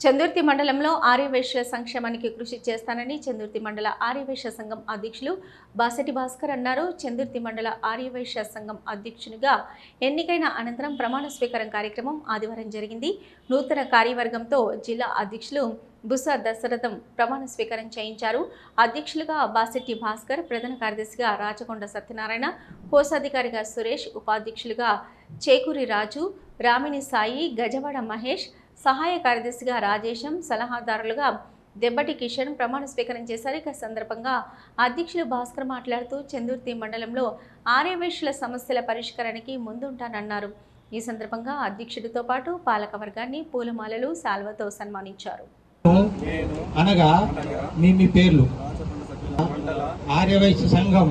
చందుర్తి మండలంలో ఆర్యవైశ్య సంక్షేమానికి కృషి చేస్తానని చందుర్తి మండల ఆర్యవైశ్య సంఘం అధ్యక్షులు బాసెటి భాస్కర్ అన్నారు. చందుర్తి మండల ఆర్యవైశ్య సంఘం అధ్యక్షునిగా ఎన్నికైన అనంతరం ప్రమాణ స్వీకారం కార్యక్రమం ఆదివారం జరిగింది. నూతన కార్యవర్గంతో జిల్లా అధ్యక్షులు బుస దశరథం ప్రమాణ స్వీకారం చేయించారు. అధ్యక్షులుగా బాసెట్టి భాస్కర్, ప్రధాన కార్యదర్శిగా రాచకొండ సత్యనారాయణ, కోశాధికారిగా సురేష్, ఉపాధ్యక్షులుగా చేకూరి రాజు, రామిని సాయి, గజవాడ మహేష్, సహాయ కార్యదర్శిగా రాజేశం, సలహాదారులుగా దెబ్బటి కిషన్ ప్రమాణ స్వీకారం చేశారు. ఈ సందర్భంగా అధ్యక్షులు భాస్కర్ మాట్లాడుతూ చందుర్తి మండలంలో ఆర్యవైశ్యుల సమస్యల పరిష్కారానికి ముందుంటానన్నారు. ఈ సందర్భంగా అధ్యక్షుడితో పాటు పాలక వర్గాన్ని పూలమాలలు, శాల్వతో సన్మానించారు. అనగా మీ పేర్లు, ఆర్యవైశ్య సంఘం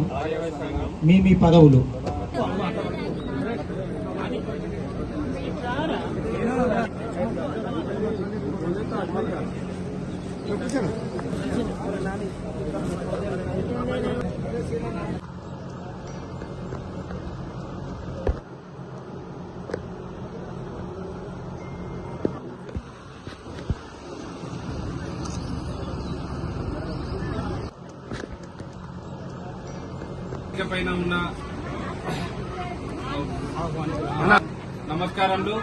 మీ పదవులు. పైన ఉన్న నమస్కారములు.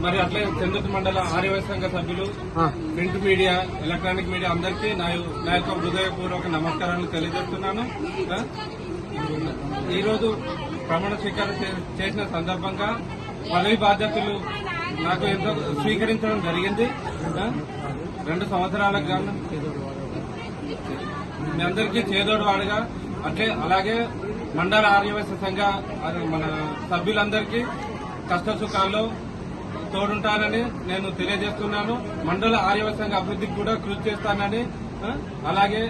మరి అట్లే చందుర్తి మండల ఆర్యవైశ్య సంఘ సభ్యులు, ప్రింట్ మీడియా, ఎలక్ట్రానిక్ మీడియా అందరికీ నా యొక్క హృదయపూర్వక నమస్కారాలు తెలియజేస్తున్నాను. ఈరోజు ప్రమాణ స్వీకారం చేసిన సందర్భంగా పదవి బాధ్యతలు నాకు ఎంతో స్వీకరించడం జరిగింది. 2 సంవత్సరాలకు గాను మీ అందరికీ చేదోడు వాడుగా అలాగే మండల ఆర్యవైశ్య సంఘ మన సభ్యులందరికీ కష్ట సుఖాల్లో తోడుంటానని నేను తెలియజేస్తున్నాను. మండల ఆర్యవైశ్య సంఘ అభివృద్ధికి కూడా కృషి చేస్తానని, అలాగే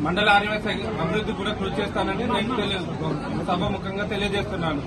మండల ఆర్యవైశ్య అభివృద్ధికి కూడా కృషి చేస్తానని నేను సభాముఖంగా తెలియజేస్తున్నాను.